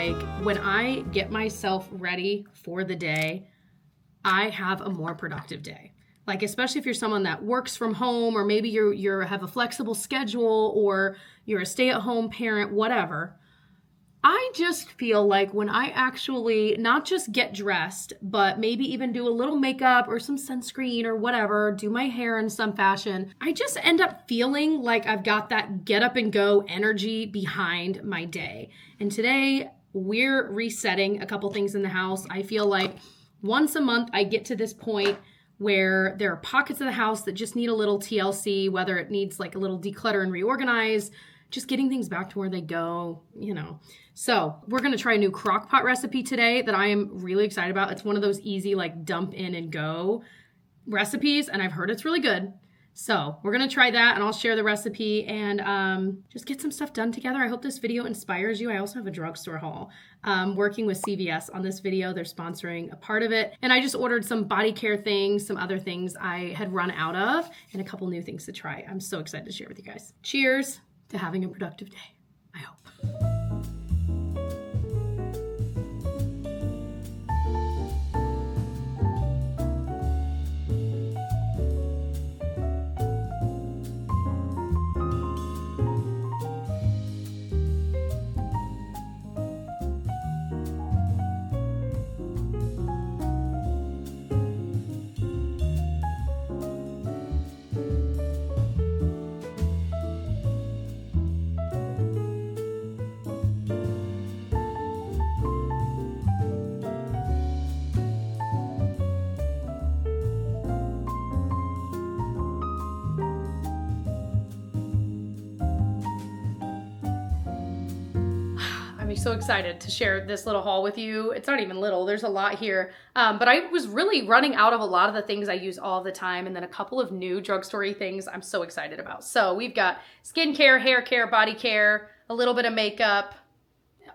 like when I get myself ready for the day, I have a more productive day. Like, especially if you're someone that works from home, or maybe you have a flexible schedule, or you're a stay-at-home parent, whatever. I just feel like when I actually not just get dressed, but maybe even do a little makeup or some sunscreen or whatever, do my hair in some fashion, I just end up feeling like I've got that get up and go energy behind my day. And today we're resetting a couple things in the house. I feel like once a month I get to this point where there are pockets of the house that just need a little TLC, whether it needs like a little declutter and reorganize, just getting things back to where they go, you know. So we're going to try a new crockpot recipe today that I am really excited about. It's one of those easy, like dump in and go recipes, and I've heard it's really good. So we're going to try that, and I'll share the recipe and just get some stuff done together. I hope this video inspires you. I also have a drugstore haul. Working with CVS on this video. They're sponsoring a part of it. And I just ordered some body care things, some other things I had run out of, and a couple new things to try. I'm so excited to share with you guys. Cheers to having a productive day, I hope. I'm so excited to share this little haul with you. It's not even little, there's a lot here. But I was really running out of a lot of the things I use all the time, and then a couple of new drugstore-y things I'm so excited about. So we've got skincare, hair care, body care, a little bit of makeup,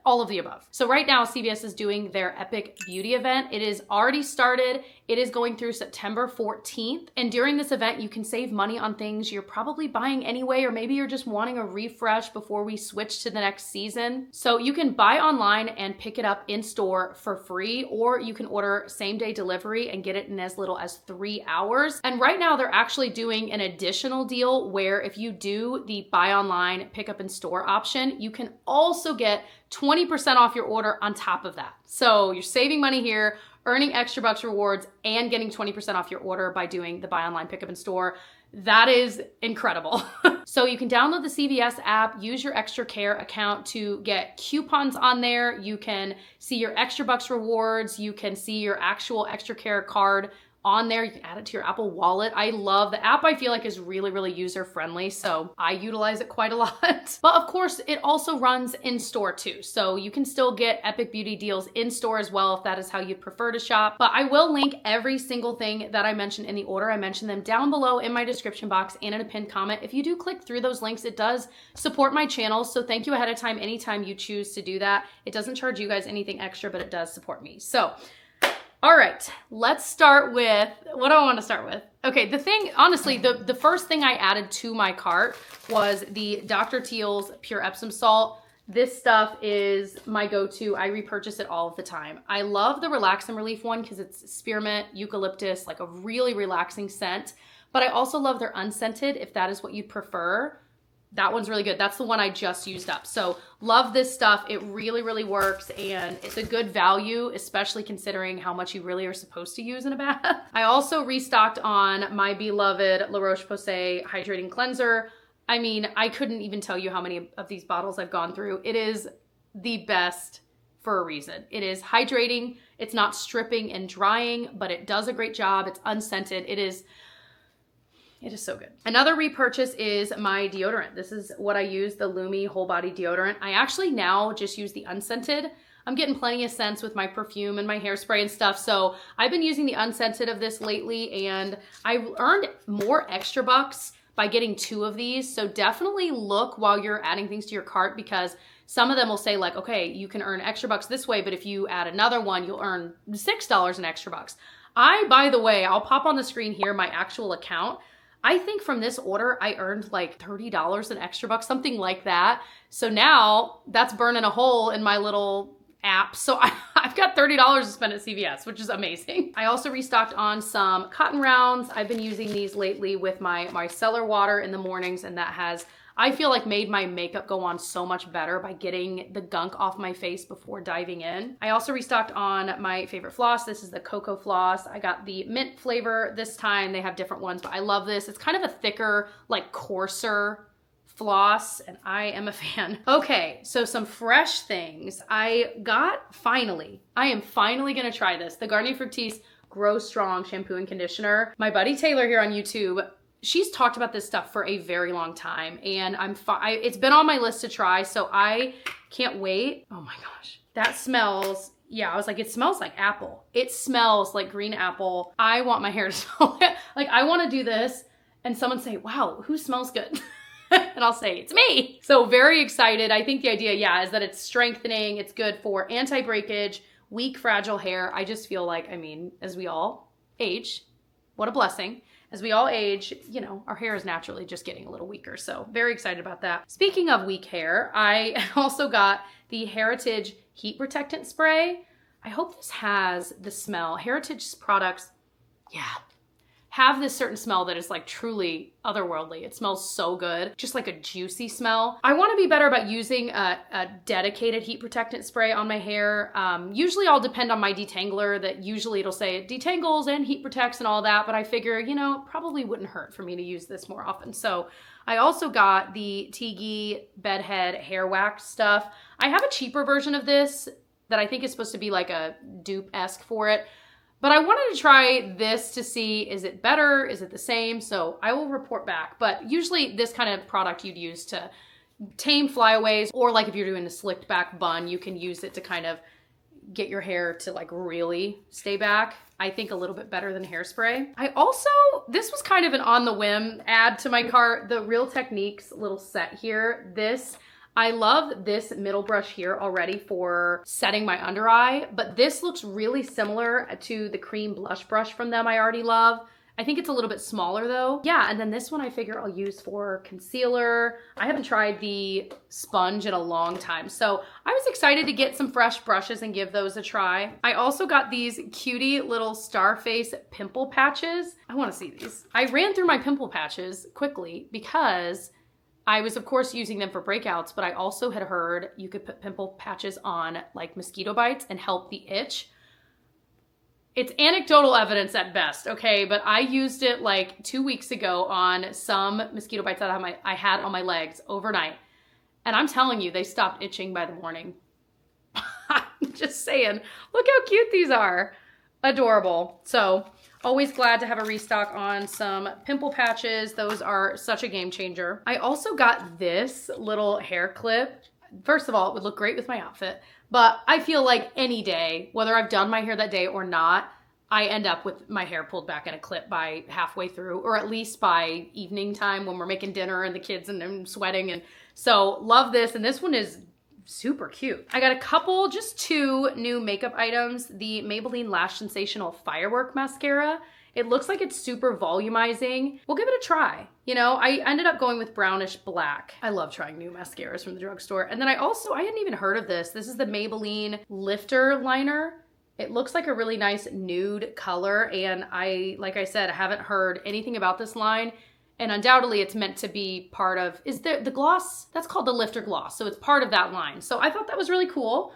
all of the above. So right now, CVS is doing their Epic Beauty event. It is already started. It is going through September 14th. And during this event, you can save money on things you're probably buying anyway, or maybe you're just wanting a refresh before we switch to the next season. So you can buy online and pick it up in store for free, or you can order same-day delivery and get it in as little as 3 hours. And right now, they're actually doing an additional deal where if you do the buy online, pick up in store option, you can also get 20% off your order on top of that. So you're saving money here, earning extra bucks rewards, and getting 20% off your order by doing the buy online, pick up in store. That is incredible. So you can download the CVS app, use your extra care account to get coupons on there. You can see your extra bucks rewards. You can see your actual extra care card on there. You can add it to your Apple Wallet. I love the app. I feel like is really, really user friendly. So I utilize it quite a lot. But of course, it also runs in store too. So you can still get Epic Beauty deals in store as well if that is how you prefer to shop. But I will link every single thing that I mentioned in the order. I mentioned them down below in my description box and in a pinned comment. If you do click through those links, it does support my channel. So thank you ahead of time anytime you choose to do that. It doesn't charge you guys anything extra, but it does support me. So all right, let's start with, what do I want to start with? Okay, the thing, honestly, the first thing I added to my cart was the Dr. Teal's Pure Epsom Salt. This stuff is my go-to. I repurchase it all of the time. I love the Relax and Relief one because it's spearmint, eucalyptus, like a really relaxing scent. But I also love their unscented, if that is what you prefer. That one's really good. That's the one I just used up. So love this stuff. It really, really works, and it's a good value, especially considering how much you really are supposed to use in a bath. I also restocked on my beloved La Roche-Posay Hydrating Cleanser. I mean, I couldn't even tell you how many of these bottles I've gone through. It is the best for a reason. It is hydrating. It's not stripping and drying, but it does a great job. It's unscented. It is so good. Another repurchase is my deodorant. This is what I use, the Lumi Whole Body Deodorant. I actually now just use the unscented. I'm getting plenty of scents with my perfume and my hairspray and stuff. So I've been using the unscented of this lately, and I earned more extra bucks by getting 2 of these. So definitely look while you're adding things to your cart, because some of them will say like, okay, you can earn extra bucks this way, but if you add another one, you'll earn $6 in extra bucks. By the way, I'll pop on the screen here my actual account. I think from this order, I earned like $30 in extra bucks, something like that. So now that's burning a hole in my little apps. So I've got $30 to spend at CVS, which is amazing. I also restocked on some cotton rounds. I've been using these lately with my micellar water in the mornings, and that has, I feel like, made my makeup go on so much better by getting the gunk off my face before diving in. I also restocked on my favorite floss. This is the cocoa floss. I got the mint flavor this time. They have different ones, but I love this. It's kind of a thicker, like coarser floss, and I am a fan. Okay, so some fresh things. I am finally gonna try this. The Garnier Fructis Grow Strong Shampoo and Conditioner. My buddy Taylor here on YouTube, she's talked about this stuff for a very long time, and it's been on my list to try, so I can't wait. Oh my gosh. That smells, yeah, I was like, it smells like apple. It smells like green apple. I want my hair to smell it. Like, I wanna do this and someone say, wow, who smells good? And I'll say, it's me. So very excited. I think the idea, yeah, is that it's strengthening. It's good for anti-breakage, weak, fragile hair. I just feel like, I mean, as we all age, what a blessing. As we all age, you know, our hair is naturally just getting a little weaker. So very excited about that. Speaking of weak hair, I also got the Heritage Heat Protectant Spray. I hope this has the smell. Heritage products, yeah, have this certain smell that is like truly otherworldly. It smells so good, just like a juicy smell. I wanna be better about using a dedicated heat protectant spray on my hair. Usually I'll depend on my detangler, that usually it'll say it detangles and heat protects and all that, but I figure, you know, it probably wouldn't hurt for me to use this more often. So I also got the Tigi Bedhead hair wax stuff. I have a cheaper version of this that I think is supposed to be like a dupe-esque for it. But I wanted to try this to see, is it better? Is it the same? So I will report back. But usually this kind of product you'd use to tame flyaways, or like if you're doing a slicked back bun, you can use it to kind of get your hair to like really stay back. I think a little bit better than hairspray. I also, this was kind of an on the whim add to my cart, the Real Techniques little set here. I love this middle brush here already for setting my under eye, but this looks really similar to the cream blush brush from them I already love. I think it's a little bit smaller though. Yeah, and then this one I figure I'll use for concealer. I haven't tried the sponge in a long time, so I was excited to get some fresh brushes and give those a try. I also got these cutie little Starface pimple patches. I wanna see these. I ran through my pimple patches quickly because I was, of course, using them for breakouts, but I also had heard you could put pimple patches on like mosquito bites and help the itch. It's anecdotal evidence at best, okay? But I used it like 2 weeks ago on some mosquito bites that I had on my legs overnight. And I'm telling you, they stopped itching by the morning. I'm just saying, look how cute these are. Adorable. So always glad to have a restock on some pimple patches. Those are such a game changer. I also got this little hair clip. First of all, it would look great with my outfit, but I feel like any day, whether I've done my hair that day or not, I end up with my hair pulled back in a clip by halfway through, or at least by evening time when we're making dinner and the kids and I'm sweating. And so love this. And this one is super cute. I got a couple, just 2 new makeup items. The Maybelline Lash Sensational Firework Mascara. It looks like it's super volumizing. We'll give it a try. You know, I ended up going with brownish black. I love trying new mascaras from the drugstore. And then I hadn't even heard of this. This is the Maybelline Lifter Liner. It looks like a really nice nude color. And like I said, I haven't heard anything about this line. And undoubtedly it's meant to be part of, is the gloss? That's called the Lifter Gloss. So it's part of that line. So I thought that was really cool.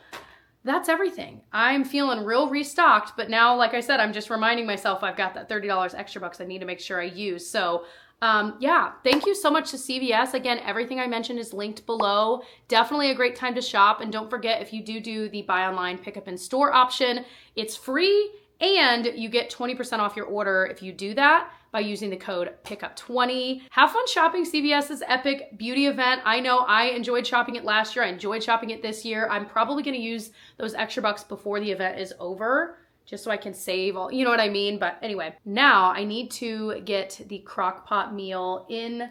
That's everything. I'm feeling real restocked, but now, like I said, I'm just reminding myself I've got that $30 extra bucks I need to make sure I use. So yeah, thank you so much to CVS. Again, everything I mentioned is linked below. Definitely a great time to shop. And don't forget, if you do the buy online, pick up in store option, it's free and you get 20% off your order if you do that by using the code PICKUP20. Have fun shopping CVS's epic beauty event. I know I enjoyed shopping it last year. I enjoyed shopping it this year. I'm probably gonna use those extra bucks before the event is over, just so I can save all, you know what I mean? But anyway, now I need to get the crock pot meal in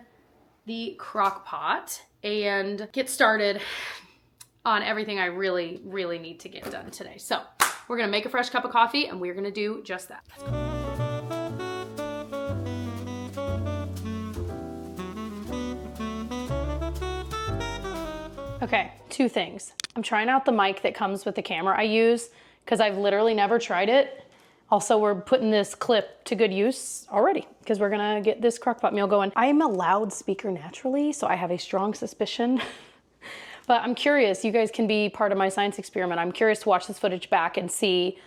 the crock pot and get started on everything I really, really need to get done today. So we're gonna make a fresh cup of coffee and we're gonna do just that. Let's go. Okay, two things. I'm trying out the mic that comes with the camera I use because I've literally never tried it. Also, we're putting this clip to good use already because we're gonna get this crockpot meal going. I'm a loud speaker naturally, so I have a strong suspicion. But I'm curious, you guys can be part of my science experiment. I'm curious to watch this footage back and see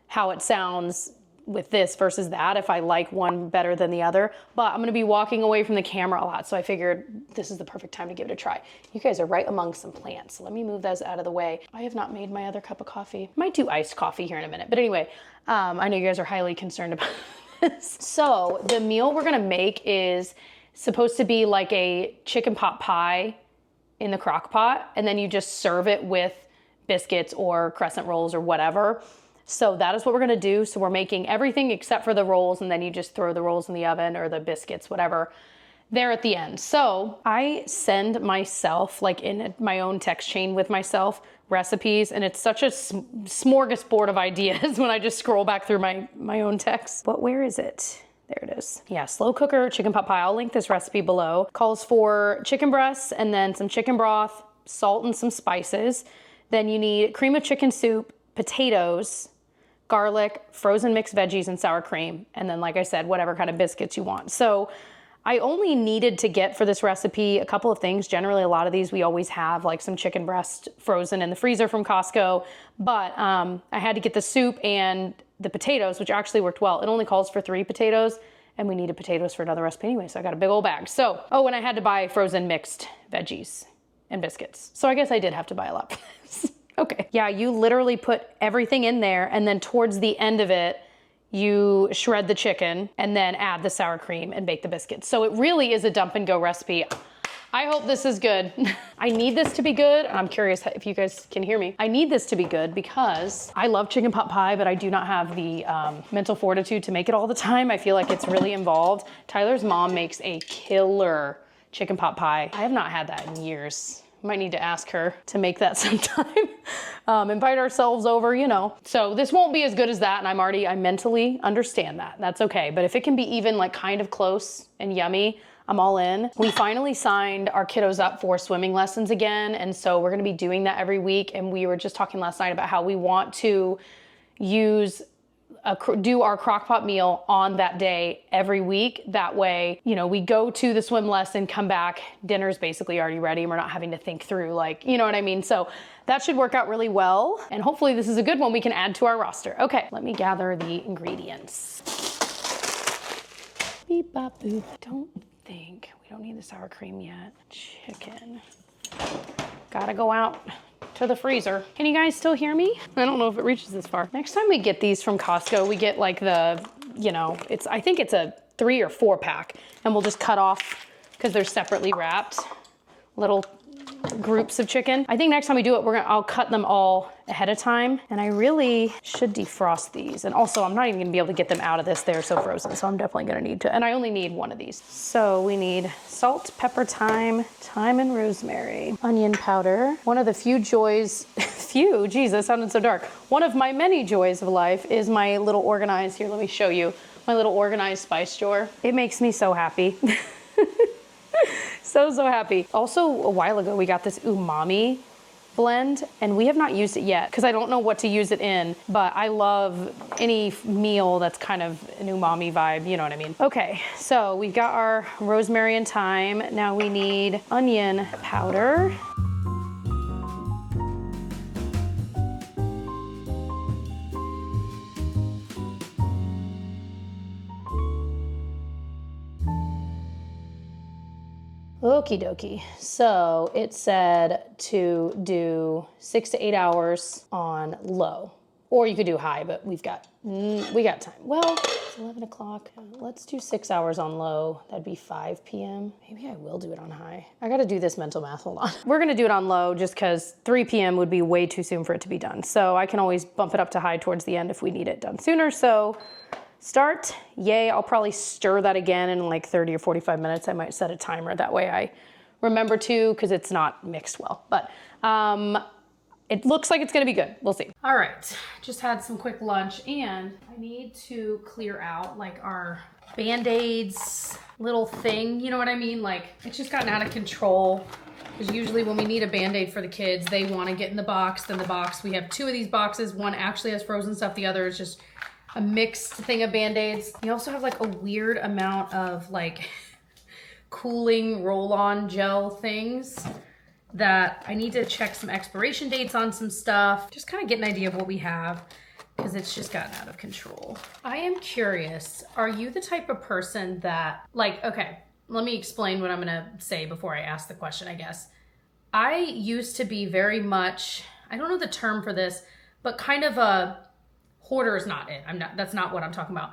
how it sounds with this versus that, if I like one better than the other. But I'm gonna be walking away from the camera a lot, so I figured this is the perfect time to give it a try. You guys are right among some plants. Let me move those out of the way. I have not made my other cup of coffee. Might do iced coffee here in a minute. But anyway, I know you guys are highly concerned about this. So the meal we're gonna make is supposed to be like a chicken pot pie in the crock pot, and then you just serve it with biscuits or crescent rolls or whatever. So that is what we're gonna do. So we're making everything except for the rolls, and then you just throw the rolls in the oven or the biscuits, whatever, there at the end. So I send myself, like in my own text chain with myself, recipes, and it's such a smorgasbord of ideas when I just scroll back through my own text. But where is it? There it is. Yeah, slow cooker chicken pot pie. I'll link this recipe below. Calls for chicken breasts and then some chicken broth, salt and some spices. Then you need cream of chicken soup, potatoes, garlic, frozen mixed veggies, and sour cream. And then, like I said, whatever kind of biscuits you want. So I only needed to get for this recipe a couple of things. Generally, a lot of these we always have, like some chicken breast frozen in the freezer from Costco. But I had to get the soup and the potatoes, which actually worked well. It only calls for 3 potatoes, and we needed potatoes for another recipe anyway, so I got a big old bag. So, oh, and I had to buy frozen mixed veggies and biscuits. So I guess I did have to buy a lot for this. Okay. Yeah, you literally put everything in there, and then towards the end of it, you shred the chicken and then add the sour cream and bake the biscuits. So it really is a dump and go recipe. I hope this is good. I need this to be good. I'm curious if you guys can hear me. I need this to be good because I love chicken pot pie, but I do not have the mental fortitude to make it all the time. I feel like it's really involved. Tyler's mom makes a killer chicken pot pie. I have not had that in years. Might need to ask her to make that sometime. Invite ourselves over, you know. So this won't be as good as that, and I mentally understand that. That's okay. But if it can be even like kind of close and yummy, I'm all in. We finally signed our kiddos up for swimming lessons again, and so we're gonna be doing that every week. And we were just talking last night about how we want to do our crockpot meal on that day every week. That way, you know, we go to the swim lesson, come back, dinner's basically already ready, and we're not having to think through, like, you know what I mean? So that should work out really well. And hopefully this is a good one we can add to our roster. Okay, let me gather the ingredients. Beep, bop, boop. We don't need the sour cream yet. Chicken. Gotta go out to the freezer. Can you guys still hear me? I don't know if it reaches this far. Next time we get these from Costco, we get like the, you know, I think it's a 3 or 4 pack, and we'll just cut off because they're separately wrapped little groups of chicken. I think next time we do it, I'll cut them all ahead of time, and I really should defrost these. And also, I'm not even gonna be able to get them out of this. They're so frozen, so I'm definitely gonna need to, and I only need one of these. So we need salt, pepper, thyme and rosemary, onion powder. One of the few joys, geez, that sounded so dark. One of my many joys of life is my little organized, here, let me show you, my little organized spice drawer. It makes me so happy. So happy. Also, a while ago, we got this umami blend, and we have not used it yet because I don't know what to use it in, but I love any meal that's kind of an umami vibe, you know what I mean? Okay, so we've got our rosemary and thyme. Now we need onion powder. Okie dokie. So it said to do 6 to 8 hours on low, or you could do high, but we got time. Well, it's 11 o'clock. Let's do 6 hours on low. That'd be 5 p.m. Maybe I will do it on high. I got to do this mental math. Hold on. We're going to do it on low just because 3 p.m. would be way too soon for it to be done. So I can always bump it up to high towards the end if we need it done sooner. So start, yay. I'll probably stir that again in like 30 or 45 minutes. I might set a timer. That way I remember to, because it's not mixed well. But it looks like it's gonna be good. We'll see. All right, just had some quick lunch, and I need to clear out like our Band-Aids little thing. You know what I mean? Like, it's just gotten out of control. Because usually when we need a Band-Aid for the kids, they want to get in the box. Then the box, we have 2 of these boxes. One actually has frozen stuff. The other is just a mixed thing of Band-Aids. We also have like a weird amount of like cooling roll-on gel things that I need to check some expiration dates on some stuff. Just kind of get an idea of what we have because it's just gotten out of control. I am curious, are you the type of person that like, okay, let me explain what I'm gonna say before I ask the question, I guess. I used to be very much, I don't know the term for this, but kind of a hoarder is not it. That's not what I'm talking about.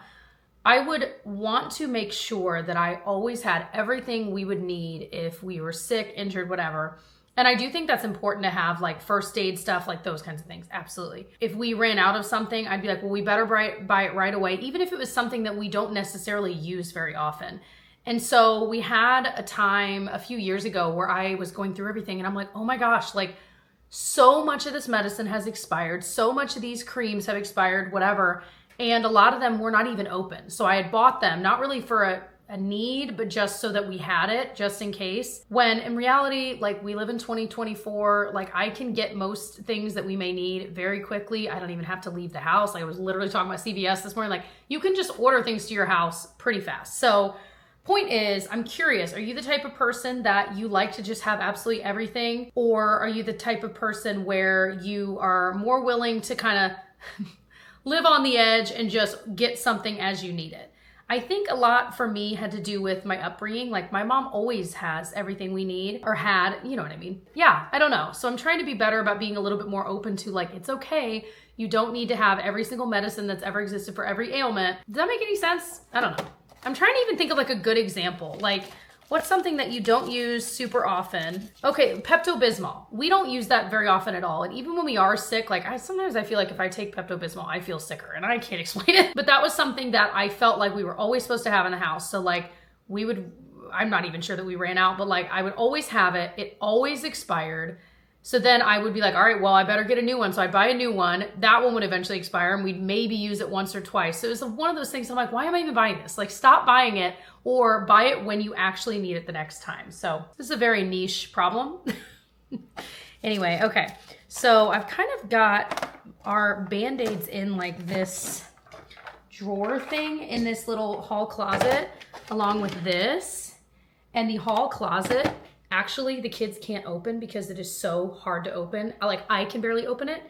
I would want to make sure that I always had everything we would need if we were sick, injured, whatever. And I do think that's important to have like first aid stuff, like those kinds of things. Absolutely. If we ran out of something, I'd be like, well, we better buy it right away, even if it was something that we don't necessarily use very often. And so we had a time a few years ago where I was going through everything and I'm like, oh my gosh, like so much of this medicine has expired. So much of these creams have expired, whatever. And a lot of them were not even open. So I had bought them, not really for a need, but just so that we had it, just in case. When in reality, like we live in 2024, like I can get most things that we may need very quickly. I don't even have to leave the house. Like I was literally talking about CVS this morning. Like you can just order things to your house pretty fast. So point is, I'm curious, are you the type of person that you like to just have absolutely everything? Or are you the type of person where you are more willing to kind of live on the edge and just get something as you need it? I think a lot for me had to do with my upbringing. Like my mom always has everything we need or had, you know what I mean? Yeah, I don't know. So I'm trying to be better about being a little bit more open to like, it's okay. You don't need to have every single medicine that's ever existed for every ailment. Does that make any sense? I don't know. I'm trying to even think of like a good example. Like what's something that you don't use super often? Okay, Pepto-Bismol. We don't use that very often at all. And even when we are sick, like sometimes I feel like if I take Pepto-Bismol, I feel sicker and I can't explain it. But that was something that I felt like we were always supposed to have in the house. So like I'm not even sure that we ran out, but like I would always have it. It always expired. So then I would be like, all right, well, I better get a new one. So I'd buy a new one. That one would eventually expire and we'd maybe use it once or twice. So it was one of those things I'm like, why am I even buying this? Like stop buying it or buy it when you actually need it the next time. So this is a very niche problem. Anyway, okay. So I've kind of got our Band-Aids in like this drawer thing in this little hall closet along with this. And the hall closet, actually, the kids can't open because it is so hard to open. Like I can barely open it.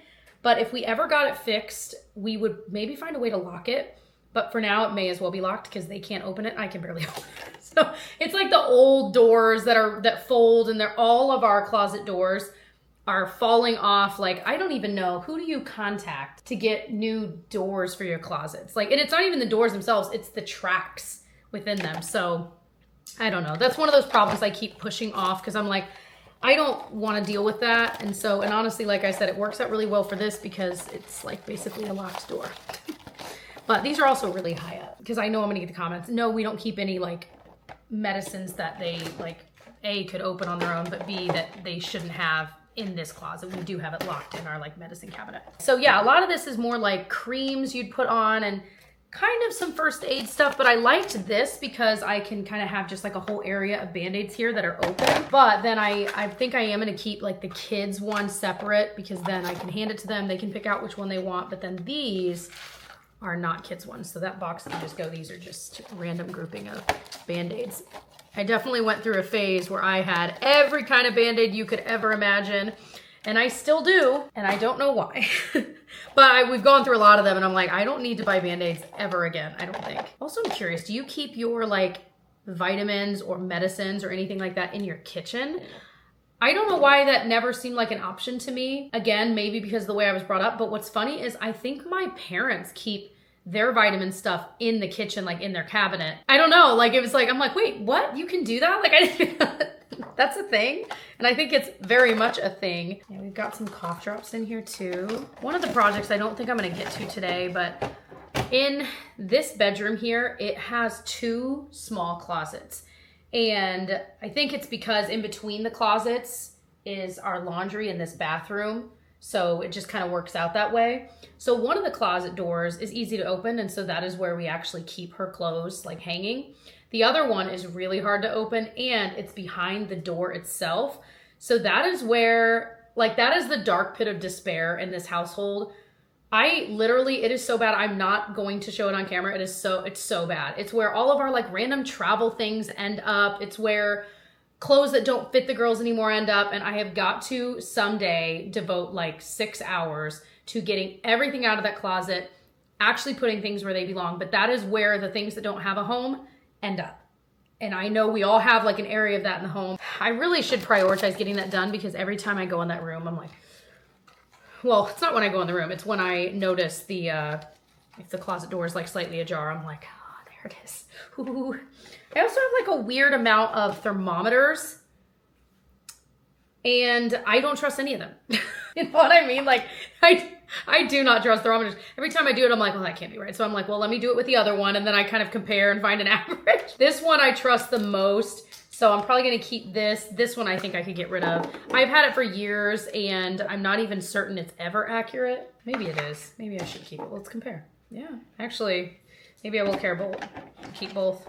But if we ever got it fixed, we would maybe find a way to lock it. But for now, it may as well be locked because they can't open it. I can barely open it. So it's like the old doors that fold, and they're all of our closet doors are falling off. Like I don't even know, who do you contact to get new doors for your closets? Like, and it's not even the doors themselves, it's the tracks within them. So I don't know. That's one of those problems I keep pushing off because I'm like, I don't want to deal with that. And so, and honestly, like I said, it works out really well for this because it's like basically a locked door. But these are also really high up because I know I'm gonna get the comments. No, we don't keep any like medicines that they like A, could open on their own, but B, that they shouldn't have in this closet. We do have it locked in our like medicine cabinet. So yeah, a lot of this is more like creams you'd put on and kind of some first aid stuff, but I liked this because I can kind of have just like a whole area of Band-Aids here that are open. But then I think I am gonna keep like the kids one separate because then I can hand it to them. They can pick out which one they want, but then these are not kids ones. So that box can just go, these are just a random grouping of Band-Aids. I definitely went through a phase where I had every kind of Band-Aid you could ever imagine. And I still do, and I don't know why. But we've gone through a lot of them, and I'm like, I don't need to buy Band-Aids ever again, I don't think. Also, I'm curious, do you keep your like vitamins or medicines or anything like that in your kitchen? I don't know why that never seemed like an option to me. Again, maybe because of the way I was brought up, but what's funny is I think my parents keep their vitamin stuff in the kitchen, like in their cabinet. I don't know, like it was like, I'm like, wait, what? You can do that? Like I didn't that's a thing. And I think it's very much a thing. Yeah, we've got some cough drops in here too. One of the projects I don't think I'm gonna get to today, but in this bedroom here, it has 2 small closets. And I think it's because in between the closets is our laundry in this bathroom. So it just kind of works out that way. So one of the closet doors is easy to open. And so that is where we actually keep her clothes like hanging. The other one is really hard to open and it's behind the door itself. So that is where, like, that is the dark pit of despair in this household. I literally, it is so bad. I'm not going to show it on camera. It's so bad. It's where all of our like random travel things end up. It's where clothes that don't fit the girls anymore end up. And I have got to someday devote like 6 hours to getting everything out of that closet, actually putting things where they belong. But that is where the things that don't have a home end up. And I know we all have like an area of that in the home. I really should prioritize getting that done, because every time I go in that room, I'm like, well, it's not when I go in the room. It's when I notice the, if the closet door is like slightly ajar, I'm like, oh, there it is. Ooh. I also have like a weird amount of thermometers, and I don't trust any of them. You know what I mean? Like, I do not trust thermometers. Every time I do it, I'm like, well, that can't be right. So I'm like, well, let me do it with the other one. And then I kind of compare and find an average. This one I trust the most. So I'm probably gonna keep this. This one I think I could get rid of. I've had it for years and I'm not even certain it's ever accurate. Maybe it is. Maybe I should keep it. Let's compare. Yeah, actually, maybe I will keep both.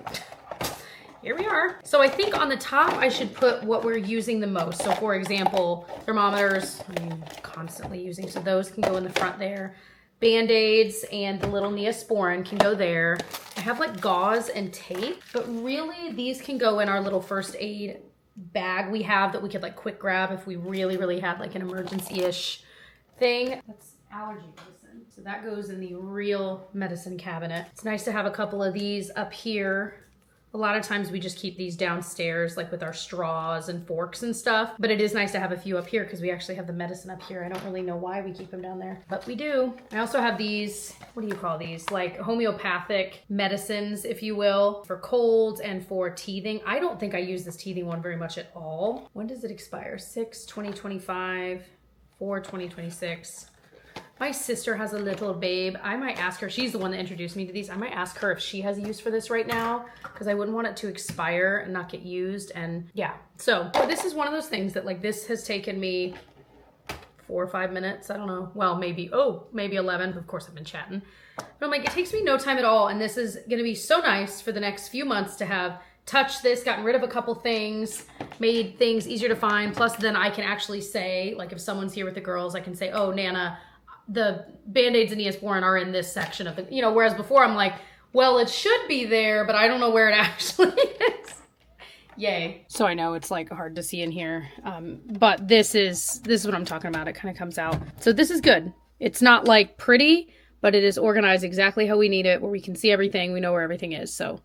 Here we are. So I think on the top, I should put what we're using the most. So for example, thermometers, I'm constantly using. So those can go in the front there. Band-Aids and the little Neosporin can go there. I have like gauze and tape, but really these can go in our little first aid bag we have that we could like quick grab if we really, really had like an emergency-ish thing. That's allergy medicine. So that goes in the real medicine cabinet. It's nice to have a couple of these up here. A lot of times we just keep these downstairs, like with our straws and forks and stuff. But it is nice to have a few up here because we actually have the medicine up here. I don't really know why we keep them down there, but we do. I also have these, what do you call these? Like homeopathic medicines, if you will, for colds and for teething. I don't think I use this teething one very much at all. When does it expire? 6/2025, 4/2026. My sister has a little babe. I might ask her, she's the one that introduced me to these. I might ask her if she has a use for this right now, because I wouldn't want it to expire and not get used. And yeah, so this is one of those things that like this has taken me 4 or 5 minutes. I don't know. Well, maybe 11. But of course I've been chatting. But I'm like, it takes me no time at all. And this is gonna be so nice for the next few months to have touched this, gotten rid of a couple things, made things easier to find. Plus then I can actually say, like if someone's here with the girls, I can say, oh, Nana, the Band-Aids and Neosporin are in this section of the, you know, whereas before I'm like, well, it should be there, but I don't know where it actually is. Yay. So I know it's like hard to see in here, but this is what I'm talking about. It kind of comes out. So this is good. It's not like pretty, but it is organized exactly how we need it, where we can see everything. We know where everything is. So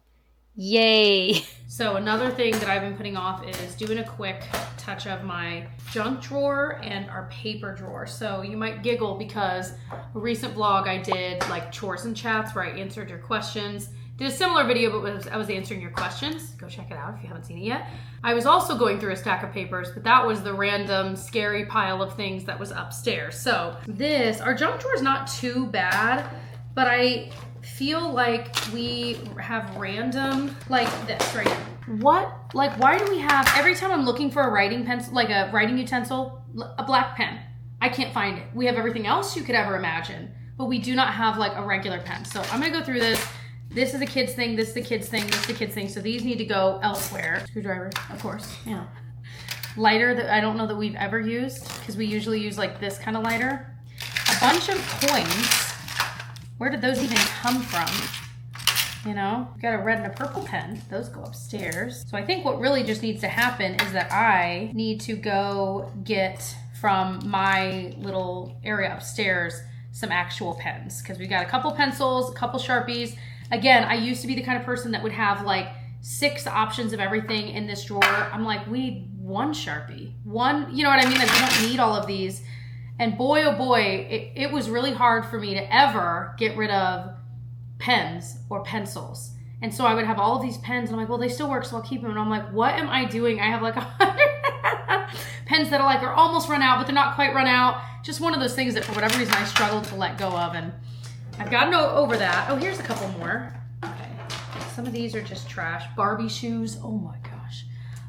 yay. So another thing that I've been putting off is doing a quick touch of my junk drawer and our paper drawer. So you might giggle because a recent vlog I did like chores and chats where I answered your questions. Did a similar video, but I was answering your questions. Go check it out if you haven't seen it yet. I was also going through a stack of papers, but that was the random scary pile of things that was upstairs. So our junk drawer is not too bad, but I feel like we have random, like this right here. What, like why do we have, every time I'm looking for a writing pencil, like a writing utensil, a black pen, I can't find it. We have everything else you could ever imagine, but we do not have like a regular pen. So I'm gonna go through this. This is a kid's thing, this is a kid's thing, this is a kid's thing. So these need to go elsewhere. Screwdriver, of course, yeah. Lighter that I don't know that we've ever used, because we usually use like this kind of lighter. A bunch of coins. Where did those even come from? You know, got a red and a purple pen. Those go upstairs. So I think what really just needs to happen is that I need to go get from my little area upstairs some actual pens, because we got a couple pencils, a couple Sharpies. Again, I used to be the kind of person that would have like 6 options of everything in this drawer. I'm like, we need one Sharpie. One, you know what I mean? Like we don't need all of these. And boy, oh boy, it was really hard for me to ever get rid of pens or pencils. And so I would have all of these pens and I'm like, well, they still work, so I'll keep them. And I'm like, what am I doing? I have like 100 pens that are almost run out, but they're not quite run out. Just one of those things that for whatever reason I struggled to let go of. And I've gotten over that. Oh, here's a couple more. Okay. Some of these are just trash. Barbie shoes. Oh my gosh.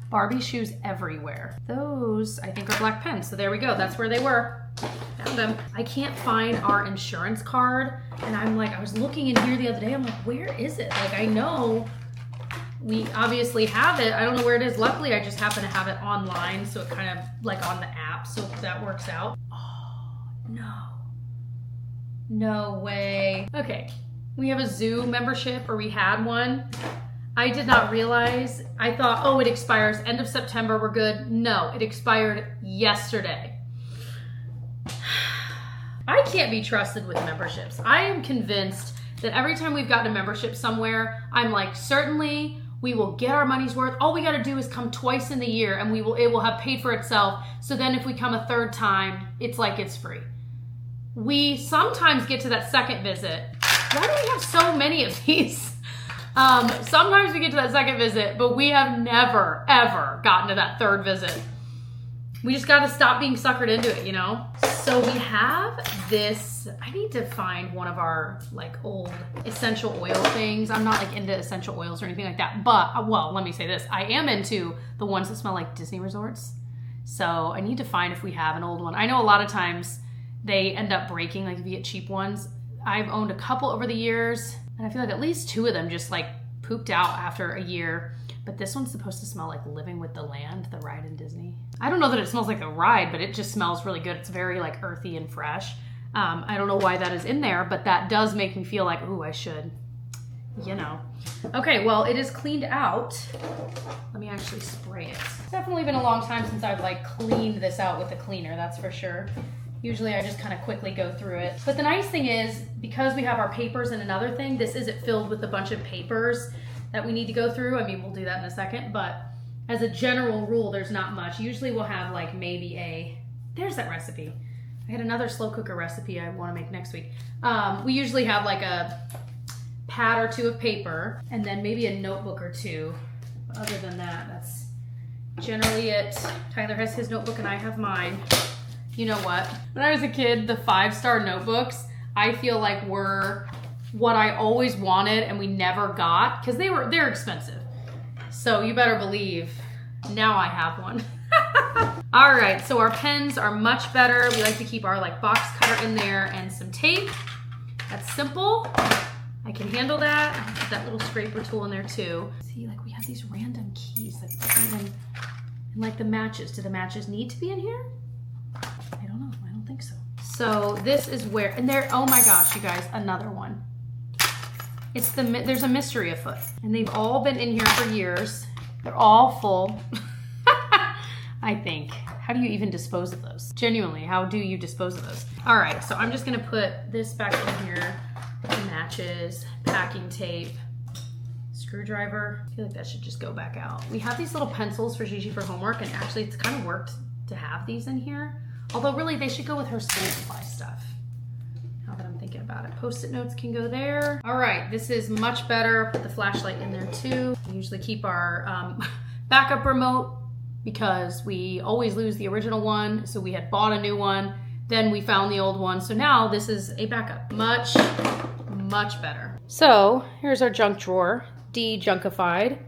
Barbie shoes everywhere. Those, I think, are black pens. So there we go. That's where they were. Found them. I can't find our insurance card. And I'm like, I was looking in here the other day. I'm like, where is it? Like, I know we obviously have it. I don't know where it is. Luckily, I just happen to have it online, so it kind of like on the app, so that works out. Oh, no. No way. Okay, we have a zoo membership, or we had one. I did not realize. I thought, oh, it expires end of September, we're good. No, it expired yesterday. I can't be trusted with memberships. I am convinced that every time we've gotten a membership somewhere, I'm like, certainly we will get our money's worth. All we gotta do is come twice in the year and it will have paid for itself. So then if we come a third time, it's like it's free. We sometimes get to that second visit. Why do we have so many of these? Sometimes we get to that second visit, but we have never, ever gotten to that third visit. We just got to stop being suckered into it, you know? So we have this, I need to find one of our like old essential oil things. I'm not like into essential oils or anything like that, but well, let me say this. I am into the ones that smell like Disney resorts. So I need to find if we have an old one. I know a lot of times they end up breaking, like if you get cheap ones. I've owned a couple over the years, and I feel like at least 2 of them just like pooped out after a year. But this one's supposed to smell like Living with the Land, the ride in Disney. I don't know that it smells like the ride, but it just smells really good. It's very like earthy and fresh. I don't know why that is in there, but that does make me feel like, ooh, I should, you know. Okay, well, it is cleaned out. Let me actually spray it. It's definitely been a long time since I've like cleaned this out with a cleaner, that's for sure. Usually I just kind of quickly go through it. But the nice thing is, because we have our papers and another thing, this isn't filled with a bunch of papers that we need to go through. I mean, we'll do that in a second, but as a general rule, there's not much. Usually we'll have like maybe there's that recipe. I had another slow cooker recipe I want to make next week. We usually have like a pad or 2 of paper and then maybe a notebook or 2. Other than that, that's generally it. Tyler has his notebook and I have mine. You know what? When I was a kid, the 5-star notebooks, I feel like were what I always wanted and we never got because they're expensive. So you better believe now I have one. All right, so our pens are much better. We like to keep our like box cutter in there and some tape. That's simple. I can handle that. I have that little scraper tool in there too. See, like we have these random keys that even, and like the matches. Do the matches need to be in here? I don't know. I don't think so. So this is where, and there, oh my gosh, you guys, another one. It's there's a mystery afoot, and they've all been in here for years. They're all full. I think. How do you even dispose of those? Genuinely, how do you dispose of those? All right, so I'm just gonna put this back in here. The matches, packing tape, screwdriver. I feel like that should just go back out. We have these little pencils for Gigi for homework, and actually it's kind of worked to have these in here. Although really they should go with her school supply stuff. Now that I'm thinking about it. Post-it notes can go there. All right, this is much better. Put the flashlight in there too. We usually keep our backup remote because we always lose the original one. So we had bought a new one, then we found the old one. So now this is a backup. Much, much better. So here's our junk drawer, de-junkified,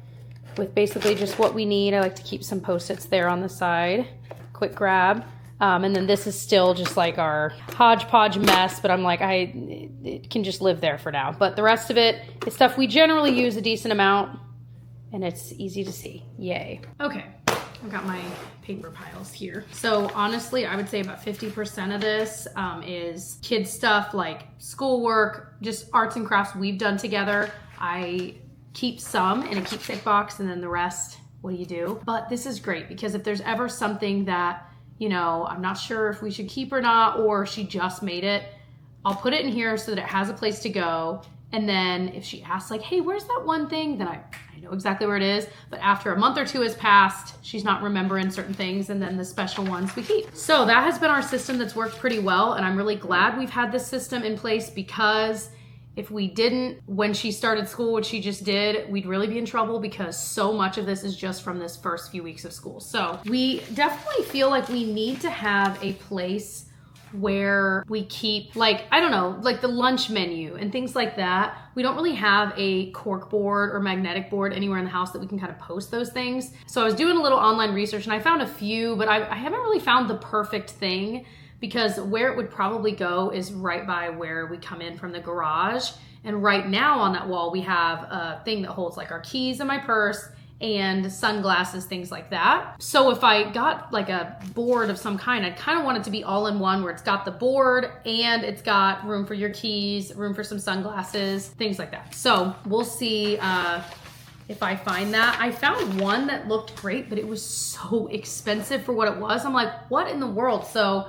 with basically just what we need. I like to keep some Post-its there on the side. Quick grab. And then this is still just like our hodgepodge mess, but I'm like, it can just live there for now. But the rest of it is stuff we generally use a decent amount, and it's easy to see. Yay. Okay, I've got my paper piles here. So honestly, I would say about 50% of this is kid stuff like schoolwork, just arts and crafts we've done together. I keep some in a keepsake box, and then the rest, what do you do? But this is great because if there's ever something that, you know, I'm not sure if we should keep or not, or she just made it, I'll put it in here so that it has a place to go. And then if she asks like, hey, where's that one thing? Then I know exactly where it is. But after a month or 2 has passed, she's not remembering certain things, and then the special ones we keep. So that has been our system that's worked pretty well. And I'm really glad we've had this system in place, because if we didn't, when she started school, which she just did, we'd really be in trouble because so much of this is just from this first few weeks of school. So we definitely feel like we need to have a place where we keep, like, I don't know, like the lunch menu and things like that. We don't really have a cork board or magnetic board anywhere in the house that we can kind of post those things. So I was doing a little online research and I found a few, but I haven't really found the perfect thing because where it would probably go is right by where we come in from the garage. And right now on that wall, we have a thing that holds like our keys and my purse and sunglasses, things like that. So if I got like a board of some kind, I'd kind of want it to be all in one, where it's got the board and it's got room for your keys, room for some sunglasses, things like that. So we'll see if I find that. I found one that looked great, but it was so expensive for what it was. I'm like, what in the world? So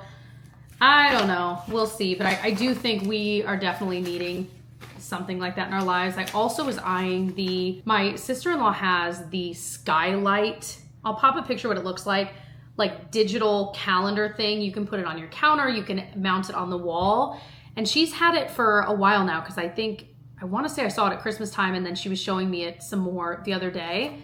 I don't know, we'll see. But I do think we are definitely needing something like that in our lives. I also was eyeing my sister-in-law has the skylight. I'll pop a picture of what it looks like digital calendar thing. You can put it on your counter, you can mount it on the wall. And she's had it for a while now, because I want to say I saw it at Christmas time, and then she was showing me it some more the other day.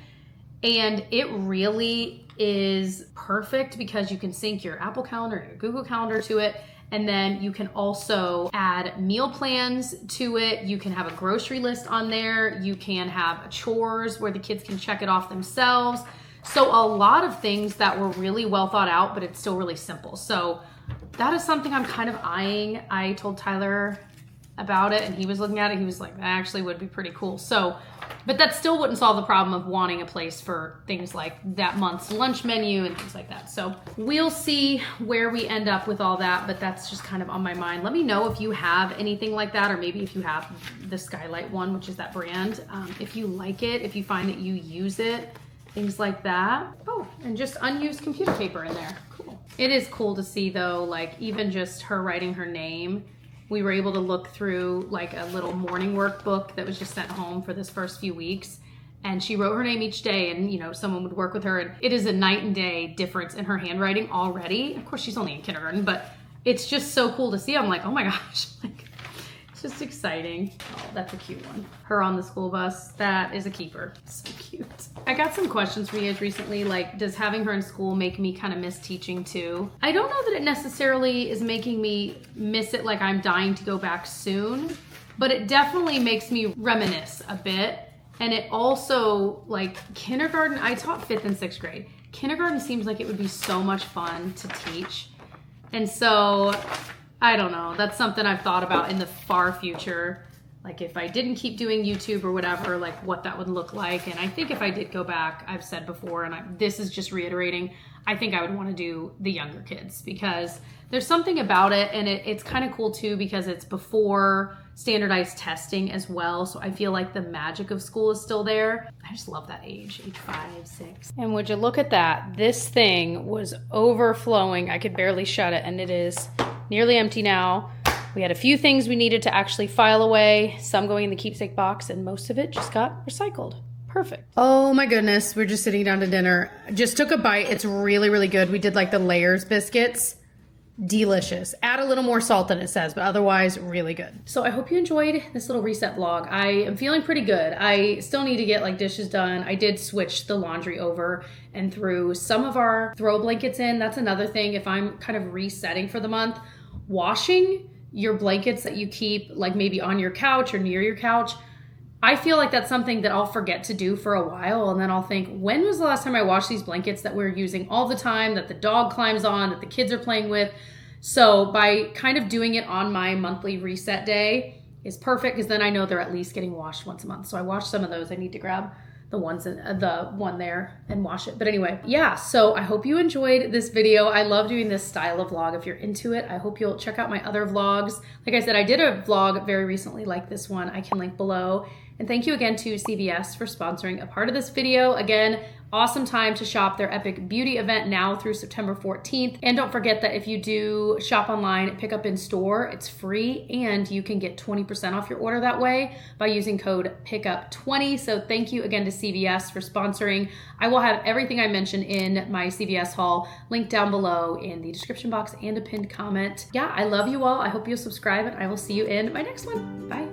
And it really is perfect because you can sync your Apple Calendar, your Google Calendar to it. And then you can also add meal plans to it. You can have a grocery list on there. You can have chores where the kids can check it off themselves. So a lot of things that were really well thought out, but it's still really simple. So that is something I'm kind of eyeing. I told Tyler about it and he was looking at it. He was like, that actually would be pretty cool. So, but that still wouldn't solve the problem of wanting a place for things like that month's lunch menu and things like that. So we'll see where we end up with all that, but that's just kind of on my mind. Let me know if you have anything like that, or maybe if you have the Skylight one, which is that brand. If you like it, if you find that you use it, things like that. Oh, and just unused computer paper in there. Cool. It is cool to see though, like even just her writing her name. We were able to look through like a little morning workbook that was just sent home for this first few weeks. And she wrote her name each day, and you know, someone would work with her, and it is a night and day difference in her handwriting already. Of course, she's only in kindergarten, but it's just so cool to see. I'm like, oh my gosh, like it's just exciting. Oh, that's a cute one. Her on the school bus, that is a keeper. So cute. I got some questions from you guys recently, like, does having her in school make me kind of miss teaching too? I don't know that it necessarily is making me miss it like I'm dying to go back soon, but it definitely makes me reminisce a bit. And it also, like kindergarten, I taught 5th and 6th grade. Kindergarten seems like it would be so much fun to teach. And so, I don't know, that's something I've thought about in the far future. Like if I didn't keep doing YouTube or whatever, like what that would look like. And I think if I did go back, I've said before, and this is just reiterating, I think I would want to do the younger kids, because there's something about it, and it's kind of cool too because it's before standardized testing as well. So I feel like the magic of school is still there. I just love that age 5, 6. And would you look at that? This thing was overflowing. I could barely shut it, and it is nearly empty now. We had a few things we needed to actually file away, some going in the keepsake box, and most of it just got recycled. Perfect. Oh my goodness, we're just sitting down to dinner. Just took a bite. It's really, really good. We did like the layers biscuits. Delicious. Add a little more salt than it says, but otherwise really good. So I hope you enjoyed this little reset vlog. I am feeling pretty good. I still need to get like dishes done. I did switch the laundry over and threw some of our throw blankets in. That's another thing. If I'm kind of resetting for the month, washing your blankets that you keep like maybe on your couch or near your couch, I feel like that's something that I'll forget to do for a while, and then I'll think, when was the last time I washed these blankets that we're using all the time, that the dog climbs on, that the kids are playing with? So by kind of doing it on my monthly reset day is perfect, because then I know they're at least getting washed once a month. So I washed some of those. I need to grab the one there and wash it. But anyway, yeah, so I hope you enjoyed this video. I love doing this style of vlog. If you're into it, I hope you'll check out my other vlogs. Like I said, I did a vlog very recently like this one. I can link below. And thank you again to CVS for sponsoring a part of this video. Again, awesome time to shop their Epic Beauty event now through September 14th. And don't forget that if you do shop online, pick up in store, it's free, and you can get 20% off your order that way by using code PICKUP20. So thank you again to CVS for sponsoring. I will have everything I mentioned in my CVS haul linked down below in the description box and a pinned comment. Yeah, I love you all. I hope you'll subscribe, and I will see you in my next one. Bye.